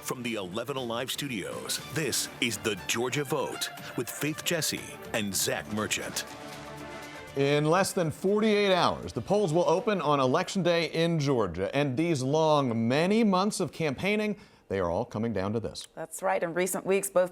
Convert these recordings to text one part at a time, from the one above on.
From the 11 Alive studios, this is The Georgia Vote with Faith Jesse and Zach Merchant. In less than 48 hours, the polls will open on Election Day in Georgia. And these long, many months of campaigning, they are all coming down to this. That's right. In recent weeks, both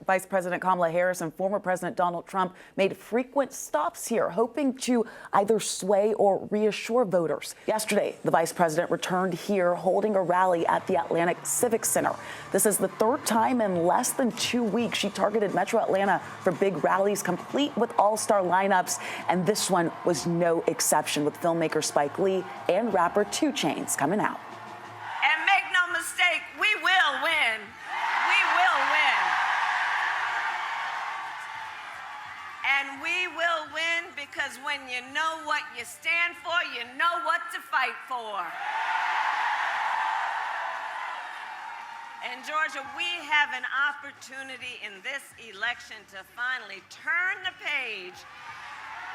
Vice President Kamala Harris and former President Donald Trump made frequent stops here, hoping to either sway or reassure voters. Yesterday, the vice president returned here holding a rally at the Atlantic Civic Center. This is the third time in less than 2 weeks she targeted Metro Atlanta for big rallies, complete with all-star lineups. And this one was no exception, with filmmaker Spike Lee and rapper 2 Chainz coming out. And make no mistake, we will win. We will win. And we will win because when you know what you stand for, you know what to fight for. In Georgia, we have an opportunity in this election to finally turn the page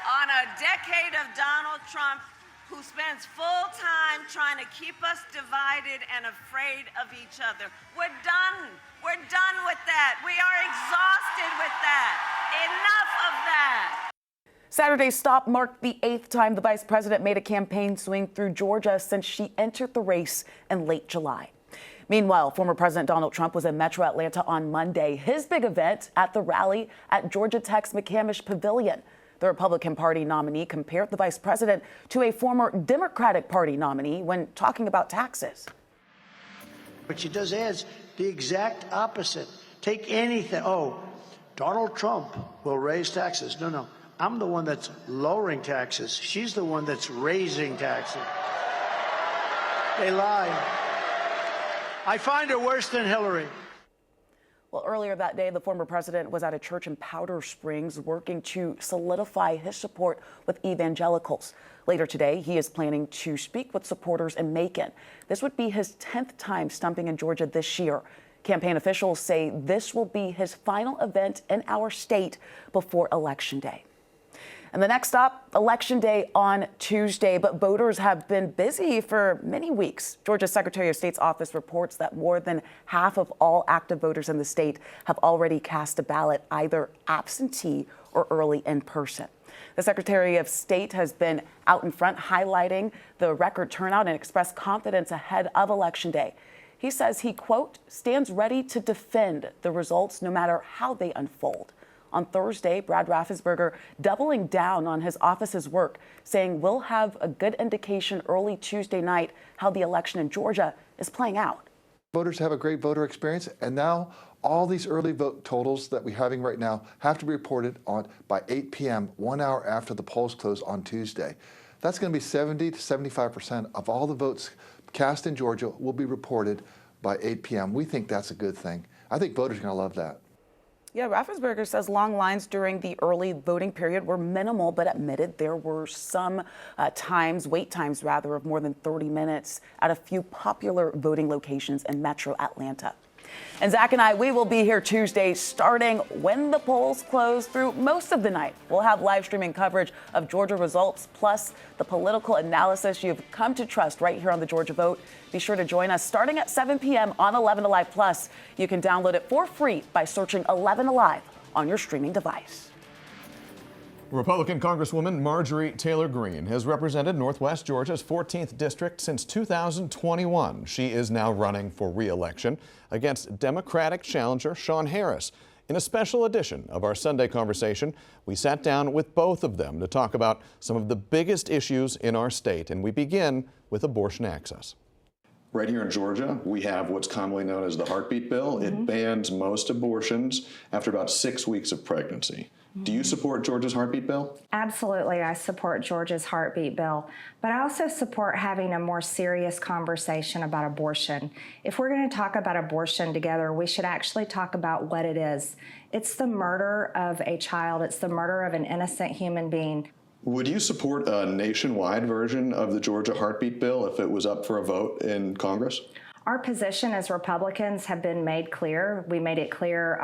on a decade of Donald Trump, who spends full time trying to keep us divided and afraid of each other. We're done. We're done with that. We are exhausted with that. Enough of that. Saturday's stop marked the 8th time the vice president made a campaign swing through Georgia since she entered the race in late July. Meanwhile, former President Donald Trump was in Metro Atlanta on Monday, his big event at the rally at Georgia Tech's McCamish Pavilion. The Republican Party nominee compared the vice president to a former Democratic Party nominee when talking about taxes. What she does is the exact opposite. Take anything. Oh, Donald Trump will raise taxes. No. I'm the one that's lowering taxes. She's the one that's raising taxes. They lie. I find her worse than Hillary. Well, earlier that day, the former president was at a church in Powder Springs working to solidify his support with evangelicals. Later today, he is planning to speak with supporters in Macon. This would be his 10th time stumping in Georgia this year. Campaign officials say this will be his final event in our state before Election Day. And the next stop, Election Day on Tuesday, but voters have been busy for many weeks. Georgia's Secretary of State's office reports that more than half of all active voters in the state have already cast a ballot, either absentee or early in person. The Secretary of State has been out in front highlighting the record turnout and expressed confidence ahead of Election Day. He says he, quote, stands ready to defend the results no matter how they unfold. On Thursday, Brad Raffensperger doubling down on his office's work, saying we'll have a good indication early Tuesday night how the election in Georgia is playing out. Voters have a great voter experience, and now all these early vote totals that we're having right now have to be reported on by 8 p.m., 1 hour after the polls close on Tuesday. That's going to be 70 to 75% of all the votes cast in Georgia will be reported by 8 p.m. We think that's a good thing. I think voters are going to love that. Yeah, Raffensperger says long lines during the early voting period were minimal, but admitted there were some wait times rather, of more than 30 minutes at a few popular voting locations in Metro Atlanta. And Zach and I, we will be here Tuesday starting when the polls close through most of the night. We'll have live streaming coverage of Georgia results, plus the political analysis you've come to trust right here on The Georgia Vote. Be sure to join us starting at 7 p.m. on 11 Alive Plus. You can download it for free by searching 11 Alive on your streaming device. Republican Congresswoman Marjorie Taylor Greene has represented Northwest Georgia's 14th district since 2021. She is now running for re-election against Democratic challenger Sean Harris. In a special edition of our Sunday conversation, we sat down with both of them to talk about some of the biggest issues in our state, and we begin with abortion access. Right here in Georgia, we have what's commonly known as the heartbeat bill. It bans most abortions after about 6 weeks of pregnancy. Do you support Georgia's heartbeat bill? Absolutely, I support Georgia's heartbeat bill, but I also support having a more serious conversation about abortion. If we're going to talk about abortion together, we should actually talk about what it is. It's the murder of a child. It's the murder of an innocent human being. Would you support a nationwide version of the Georgia heartbeat bill if it was up for a vote in Congress? Our position as Republicans have been made clear. We made it clear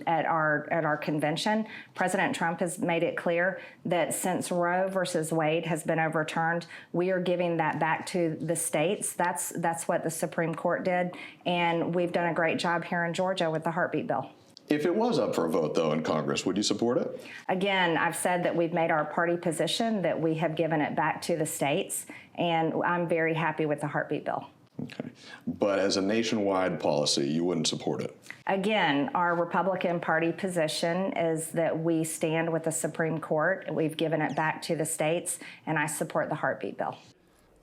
at our convention. President Trump has made it clear that since Roe versus Wade has been overturned, we are giving that back to the states. That's what the Supreme Court did, and we've done a great job here in Georgia with the heartbeat bill. If it was up for a vote, though, in Congress, would you support it? Again, I've said that we've made our party position that we have given it back to the states, and I'm very happy with the heartbeat bill. Okay. But as a nationwide policy, you wouldn't support it? Again, our Republican Party position is that we stand with the Supreme Court. We've given it back to the states, and I support the heartbeat bill.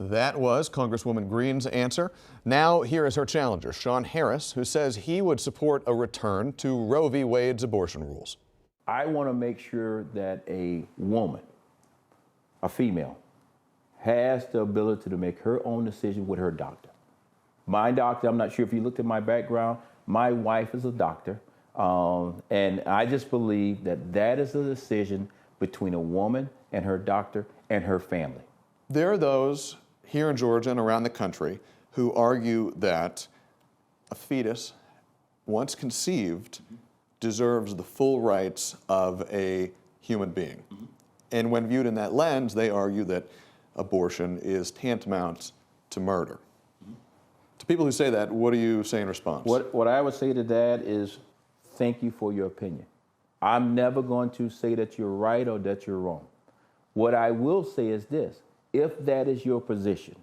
That was Congresswoman Green's answer. Now, here is her challenger, Sean Harris, who says he would support a return to Roe v. Wade's abortion rules. I want to make sure that a woman, a female, has the ability to make her own decision with her doctor. My doctor, I'm not sure if you looked at my background, my wife is a doctor, and I just believe that that is a decision between a woman and her doctor and her family. There are those here in Georgia and around the country who argue that a fetus, once conceived, deserves the full rights of a human being. And when viewed in that lens, they argue that abortion is tantamount to murder. To people who say that, what do you say in response? What I would say to that is, thank you for your opinion. I'm never going to say that you're right or that you're wrong. What I will say is this: if that is your position,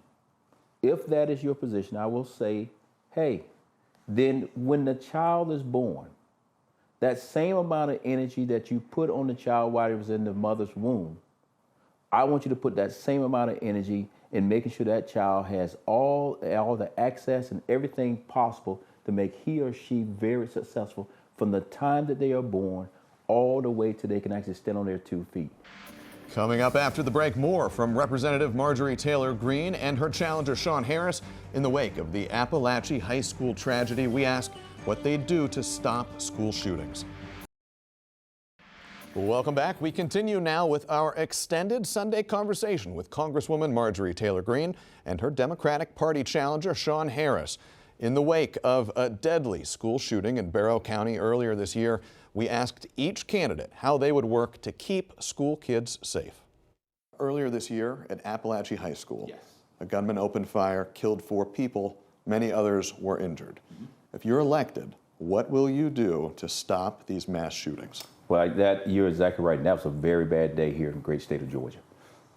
I will say, hey, then when the child is born, that same amount of energy that you put on the child while it was in the mother's womb, I want you to put that same amount of energy in making sure that child has all the access and everything possible to make he or she very successful from the time that they are born all the way till they can actually stand on their 2 feet. Coming up after the break, more from Representative Marjorie Taylor Greene and her challenger Sean Harris. In the wake of the Appalachia High School tragedy, we ask what they do to stop school shootings. Welcome back. We continue now with our extended Sunday conversation with Congresswoman Marjorie Taylor Greene and her Democratic Party challenger Sean Harris. In the wake of a deadly school shooting in Barrow County earlier this year, we asked each candidate how they would work to keep school kids safe. Earlier this year at Appalachia High School, a gunman opened fire, killed 4 people, many others were injured. If you're elected, what will you do to stop these mass shootings? Well, you're exactly right. And that was a very bad day here in the great state of Georgia.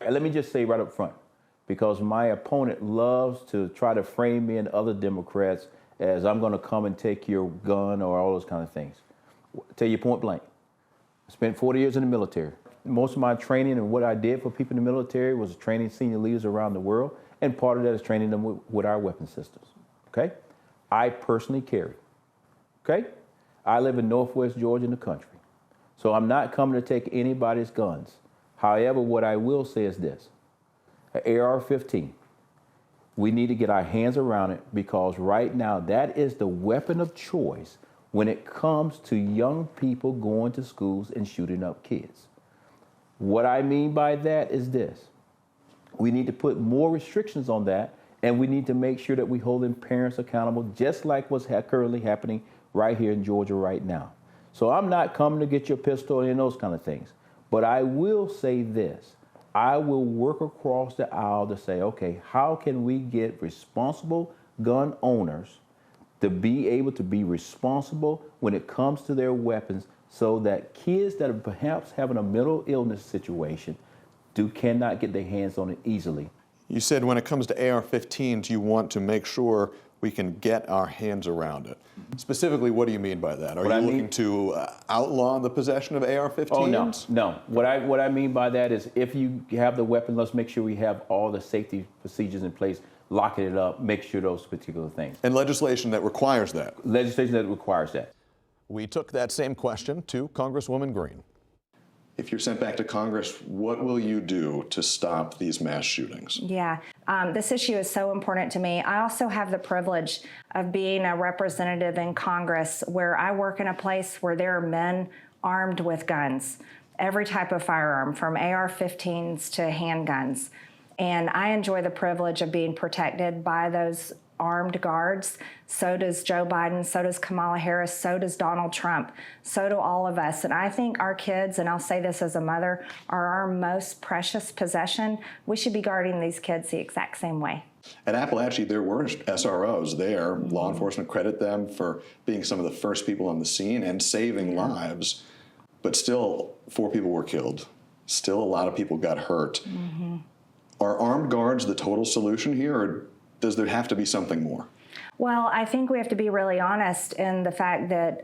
And let me just say right up front, because my opponent loves to try to frame me and other Democrats as I'm going to come and take your gun or all those kind of things. Tell you point blank, I spent 40 years in the military. Most of my training and what I did for people in the military was training senior leaders around the world, and part of that is training them with our weapon systems, okay? I personally carry, okay? I live in Northwest Georgia in the country, so I'm not coming to take anybody's guns. However, what I will say is this, an AR-15, we need to get our hands around it, because right now that is the weapon of choice when it comes to young people going to schools and shooting up kids. What I mean by that is this: we need to put more restrictions on that, and we need to make sure that we holding parents accountable, just like what's currently happening right here in Georgia right now. So I'm not coming to get your pistol and those kind of things, but I will say this: I will work across the aisle to say, okay, how can we get responsible gun owners to be able to be responsible when it comes to their weapons, so that kids that are perhaps having a mental illness situation cannot get their hands on it easily. You said when it comes to AR-15s, you want to make sure we can get our hands around it. Specifically, what do you mean by that? Are you looking to outlaw the possession of AR-15s? Oh, no. What I mean by that is, if you have the weapon, let's make sure we have all the safety procedures in place, locking it up, make sure those particular things. And legislation that requires that. Legislation that requires that. We took that same question to Congresswoman Greene. If you're sent back to Congress, what will you do to stop these mass shootings? Yeah, this issue is so important to me. I also have the privilege of being a representative in Congress, where I work in a place where there are men armed with guns, every type of firearm, from AR-15s to handguns. And I enjoy the privilege of being protected by those armed guards. So does Joe Biden, so does Kamala Harris, so does Donald Trump, so do all of us. And I think our kids, and I'll say this as a mother, are our most precious possession. We should be guarding these kids the exact same way. At Appalachia, there were SROs there. Law enforcement credit them for being some of the first people on the scene and saving lives. But still, 4 people were killed. Still, a lot of people got hurt. Are armed guards the total solution here, or does there have to be something more? Well, I think we have to be really honest in the fact that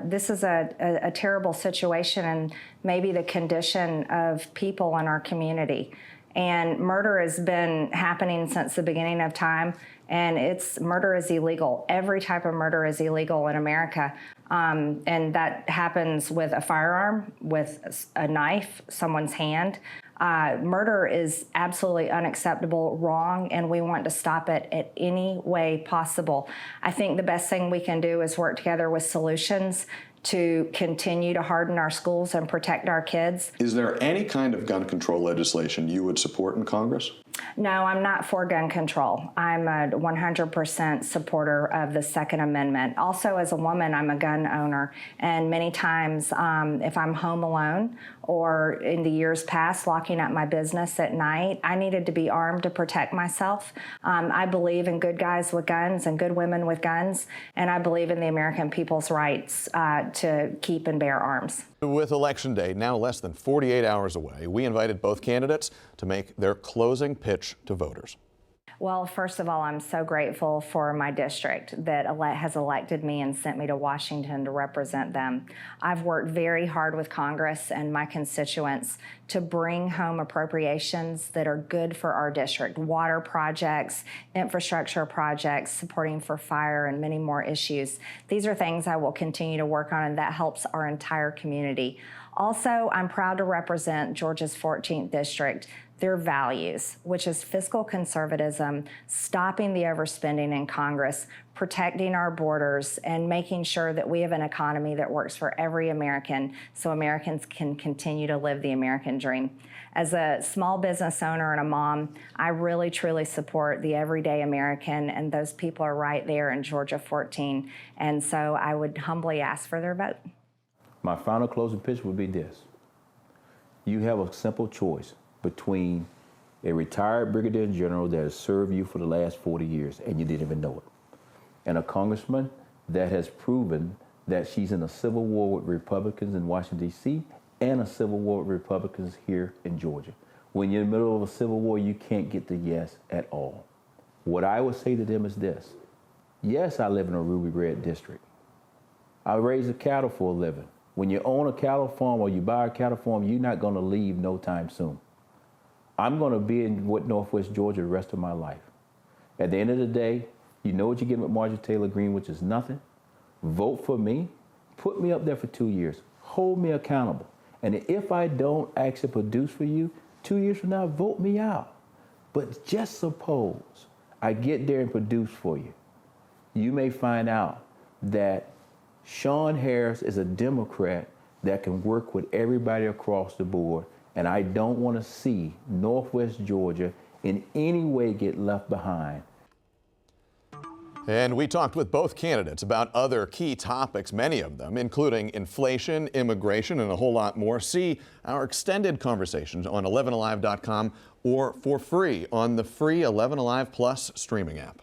this is a terrible situation and maybe the condition of people in our community. And murder has been happening since the beginning of time, and murder is illegal. Every type of murder is illegal in America, and that happens with a firearm, with a knife, someone's hand. Murder is absolutely unacceptable, wrong, and we want to stop it at any way possible. I think the best thing we can do is work together with solutions to continue to harden our schools and protect our kids. Is there any kind of gun control legislation you would support in Congress? No, I'm not for gun control. I'm a 100% supporter of the Second Amendment. Also, as a woman, I'm a gun owner, and many times if I'm home alone or in the years past locking up my business at night, I needed to be armed to protect myself. I believe in good guys with guns and good women with guns, and I believe in the American people's rights to keep and bear arms. With Election Day now less than 48 hours away, we invited both candidates to make their closing pitch to voters. Well, first of all, I'm so grateful for my district that has elected me and sent me to Washington to represent them. I've worked very hard with Congress and my constituents to bring home appropriations that are good for our district, water projects, infrastructure projects, supporting for fire, and many more issues. These are things I will continue to work on, and that helps our entire community. Also, I'm proud to represent Georgia's 14th district. Their values, which is fiscal conservatism, stopping the overspending in Congress, protecting our borders, and making sure that we have an economy that works for every American so Americans can continue to live the American dream. As a small business owner and a mom, I really, truly support the everyday American, and those people are right there in Georgia 14. And so I would humbly ask for their vote. My final closing pitch would be this. You have a simple choice between a retired brigadier general that has served you for the last 40 years and you didn't even know it, and a congressman that has proven that she's in a civil war with Republicans in Washington, D.C., and a civil war with Republicans here in Georgia. When you're in the middle of a civil war, you can't get the yes at all. What I would say to them is this. Yes, I live in a ruby red district. I raise the cattle for a living. When you own a cattle farm or you buy a cattle farm, you're not going to leave no time soon. I'm going to be in Northwest Georgia the rest of my life. At the end of the day, you know what you get with Marjorie Taylor Greene, which is nothing. Vote for me. Put me up there for 2 years. Hold me accountable. And if I don't actually produce for you, 2 years from now, vote me out. But just suppose I get there and produce for you. You may find out that Sean Harris is a Democrat that can work with everybody across the board. And I don't want to see Northwest Georgia in any way get left behind. And we talked with both candidates about other key topics, many of them, including inflation, immigration, and a whole lot more. See our extended conversations on 11alive.com or for free on the free 11 Alive Plus streaming app.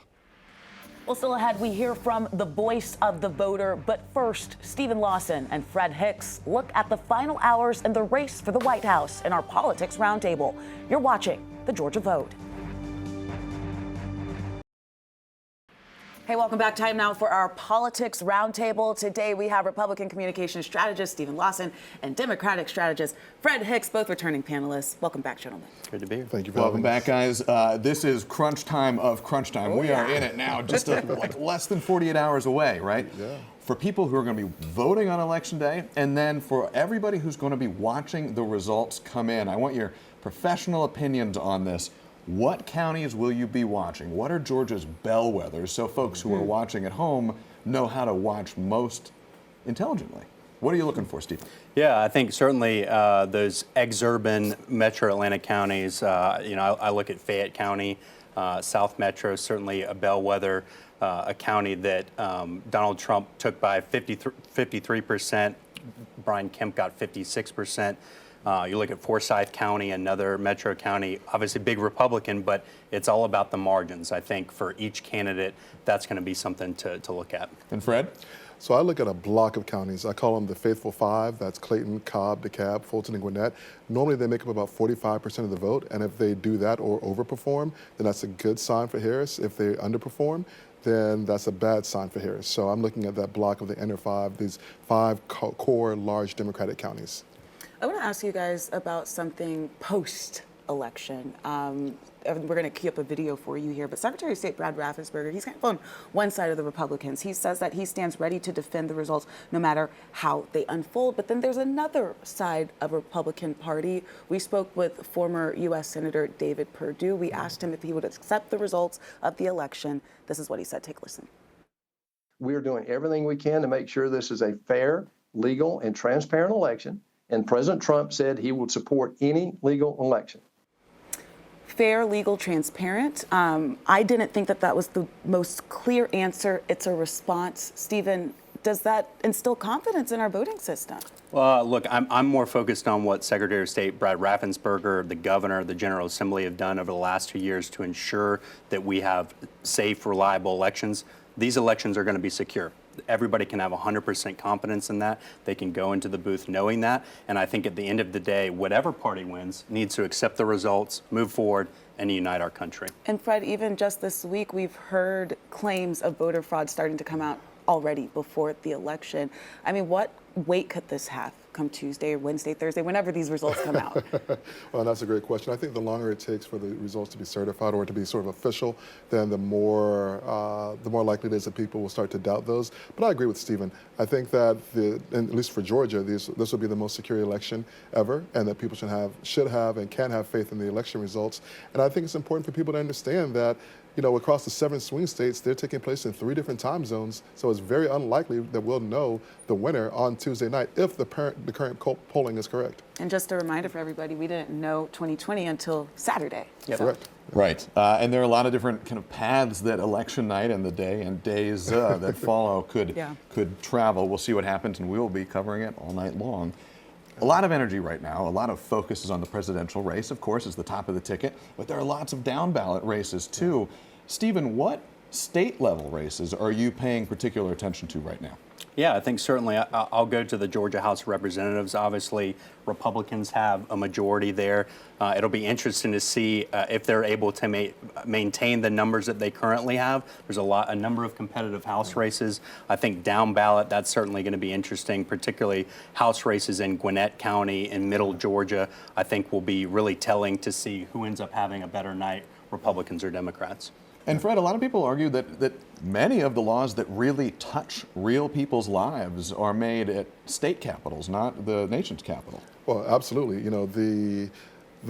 Well, still ahead, we hear from the voice of the voter. But first, Stephen Lawson and Fred Hicks look at the final hours in the race for the White House in our Politics Roundtable. You're watching the Georgia Vote. Hey, welcome back. Time now for our Politics Roundtable. Today we have Republican communications strategist Stephen Lawson and Democratic strategist Fred Hicks, both returning panelists. Welcome back, gentlemen. Good to be here. Thank you for Welcome having back, guys. This is crunch time of crunch time. Oh, we are in it now, just like less than 48 hours away, right? Yeah. For people who are going to be voting on Election Day, and then for everybody who's going to be watching the results come in, I want your professional opinions on this. What counties will you be watching? What are Georgia's bellwethers so folks who are watching at home know how to watch most intelligently? What are you looking for, Steve? Yeah, I think certainly those exurban metro Atlanta counties, I look at Fayette County, South Metro, certainly a bellwether, a county that Donald Trump took by 53%. Brian Kemp got 56%. You look at Forsyth County, another metro county, obviously big Republican, but it's all about the margins. I think for each candidate, that's going to be something to look at. And Fred? So I look at a block of counties. I call them the Faithful Five. That's Clayton, Cobb, DeKalb, Fulton, and Gwinnett. Normally they make up about 45% of the vote, and if they do that or overperform, then that's a good sign for Harris. If they underperform, then that's a bad sign for Harris. So I'm looking at that block of the inner five, these five core large Democratic counties. I want to ask you guys about something post-election. We're going to queue up a video for you here, but Secretary of State Brad Raffensperger, he's kind of on one side of the Republicans. He says that he stands ready to defend the results no matter how they unfold. But then there's another side of the Republican Party. We spoke with former U.S. Senator David Perdue. We asked him if he would accept the results of the election. This is what he said. Take a listen. We are doing everything we can to make sure this is a fair, legal, and transparent election. And President Trump said he would support any legal election. Fair, legal, transparent. I didn't think that that was the most clear answer. It's a response. Stephen, does that instill confidence in our voting system? Well, look, I'm more focused on what Secretary of State Brad Raffensperger, the governor, the General Assembly have done over the last 2 years to ensure that we have safe, reliable elections. These elections are going to be secure. Everybody can have 100% confidence in that. They can go into the booth knowing that. And I think at the end of the day, whatever party wins needs to accept the results, move forward, and unite our country. And Fred, even just this week, we've heard claims of voter fraud starting to come out already before the election. I mean, what weight could this have come Tuesday or Wednesday, Thursday, whenever these results come out? Well, that's a great question. I think the longer it takes for the results to be certified or to be sort of official, then the more likely it is that people will start to doubt those. But I agree with Stephen. I think that, at least for Georgia, this will be the most secure election ever, and that people should have and can have faith in the election results. And I think it's important for people to understand that, you know, across the 7 swing states, they're taking place in 3 different time zones. So it's very unlikely that we'll know the winner on Tuesday night if the current polling is correct. And just a reminder for everybody, we didn't know 2020 until Saturday. Yep. Correct. Right. And there are a lot of different kind of paths that election night and the day and days that follow could travel. We'll see what happens, and we will be covering it all night long. A lot of energy right now. A lot of focus is on the presidential race, of course, is the top of the ticket, but there are lots of down ballot races too. Stephen, what state level races are you paying particular attention to right now? Yeah, I think certainly I'll go to the Georgia House of Representatives. Obviously, Republicans have a majority there. It'll be interesting to see if they're able to maintain the numbers that they currently have. There's a number of competitive House races. I think down ballot, that's certainly going to be interesting, particularly House races in Gwinnett County and Middle Georgia. I think will be really telling to see who ends up having a better night, Republicans or Democrats. And Fred, a lot of people argue that many of the laws that really touch real people's lives are made at state capitals, not the nation's capital. Well, absolutely. You know, the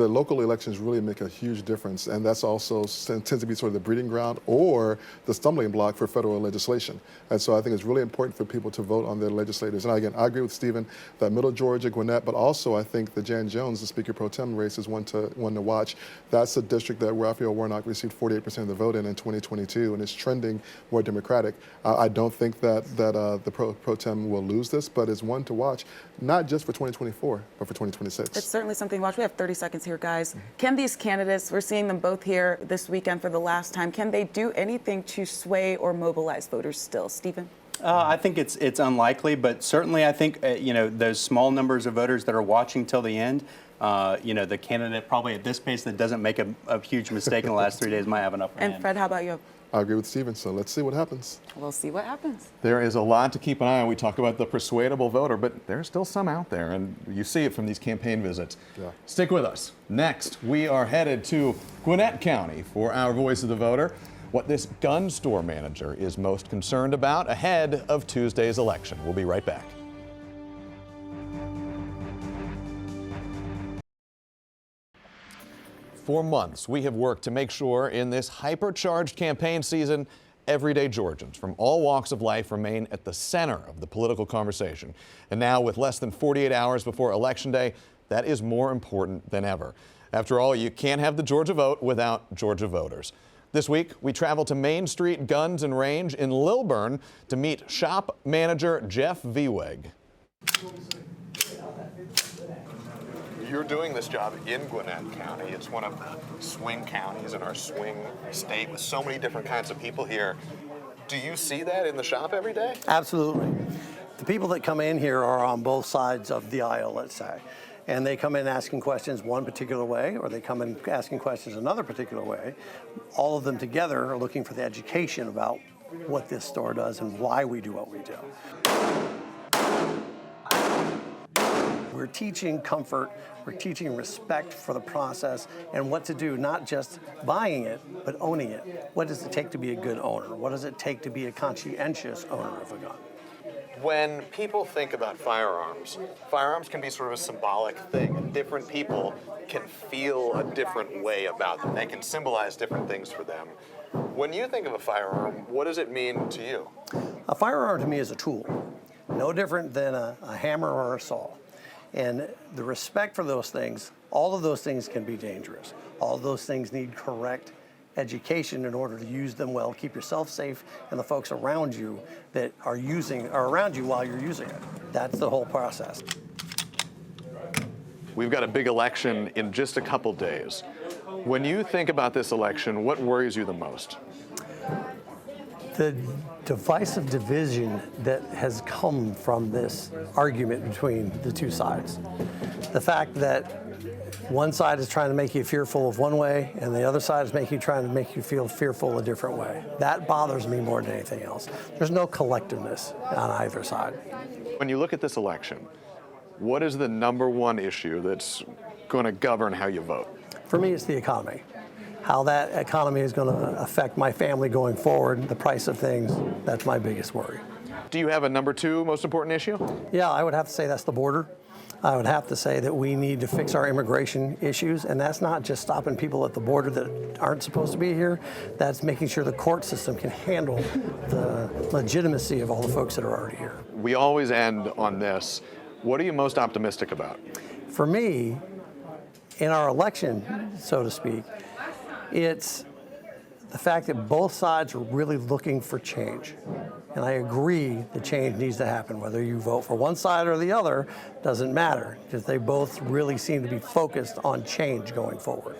local elections really make a huge difference, and that's also tends to be sort of the breeding ground or the stumbling block for federal legislation. And so I think it's really important for people to vote on their legislators. And again, I agree with Stephen that Middle Georgia, Gwinnett, but also I think the Jan Jones, the Speaker Pro Tem race, is one to watch. That's a district that Raphael Warnock received 48% of the vote in 2022, and it's trending more Democratic. I don't think that the Pro Tem will lose this, but it's one to watch, not just for 2024, but for 2026. It's certainly something to watch. We have 30 seconds here, guys. Can these candidates, we're seeing them both here this weekend for the last time, can they do anything to sway or mobilize voters still? Stephen? I think it's unlikely, but certainly I think those small numbers of voters that are watching till the end, the candidate probably at this pace that doesn't make a huge mistake in the last 3 days might have an upper hand. And Fred, how about you? I agree with Stephen, so let's see what happens. We'll see what happens. There is a lot to keep an eye on. We talk about the persuadable voter, but there's still some out there, and you see it from these campaign visits. Yeah. Stick with us. Next, we are headed to Gwinnett County for our Voice of the Voter. What this gun store manager is most concerned about ahead of Tuesday's election. We'll be right back. For months, we have worked to make sure in this hypercharged campaign season, everyday Georgians from all walks of life remain at the center of the political conversation. And now, with less than 48 hours before Election Day, that is more important than ever. After all, you can't have the Georgia vote without Georgia voters. This week, we travel to Main Street Guns and Range in Lilburn to meet shop manager Jeff Vieweg. You're doing this job in Gwinnett County. It's one of the swing counties in our swing state with so many different kinds of people here. Do you see that in the shop every day? Absolutely. The people that come in here are on both sides of the aisle, let's say. And they come in asking questions one particular way, or they come in asking questions another particular way. All of them together are looking for the education about what this store does and why we do what we do. We're teaching comfort, we're teaching respect for the process and what to do, not just buying it, but owning it. What does it take to be a good owner? What does it take to be a conscientious owner of a gun? When people think about firearms, firearms can be sort of a symbolic thing, and different people can feel a different way about them. They can symbolize different things for them. When you think of a firearm, what does it mean to you? A firearm to me is a tool, no different than a hammer or a saw. And the respect for those things, all of those things can be dangerous. All of those things need correct education in order to use them well, keep yourself safe, and the folks around you that are around you while you're using it. That's the whole process. We've got a big election in just a couple days. When you think about this election, what worries you the most? The divisive division that has come from this argument between the two sides. The fact that one side is trying to make you fearful of one way, and the other side is trying to make you feel fearful a different way. That bothers me more than anything else. There's no collectiveness on either side. When you look at this election, what is the number one issue that's going to govern how you vote? For me, it's the economy. How that economy is going to affect my family going forward, the price of things, that's my biggest worry. Do you have a number two most important issue? Yeah, I would have to say that's the border. I would have to say that we need to fix our immigration issues, and that's not just stopping people at the border that aren't supposed to be here. That's making sure the court system can handle the legitimacy of all the folks that are already here. We always end on this. What are you most optimistic about? For me, in our election, so to speak, it's the fact that both sides are really looking for change. And I agree the change needs to happen. Whether you vote for one side or the other doesn't matter, because they both really seem to be focused on change going forward.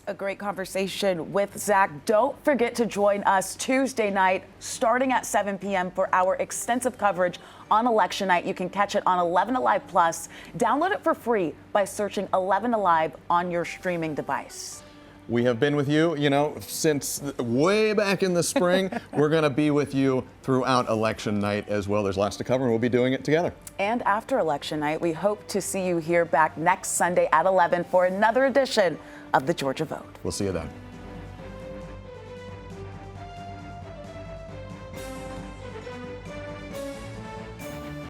A great conversation with Zach. Don't forget to join us Tuesday night starting at 7 p.m. for our extensive coverage on election night. You can catch it on 11 Alive Plus. Download it for free by searching 11 Alive on your streaming device. We have been with you, since way back in the spring. We're going to be with you throughout election night as well. There's lots to cover, and we'll be doing it together. And after election night, we hope to see you here back next Sunday at 11 for another edition of the Georgia Vote. We'll see you then.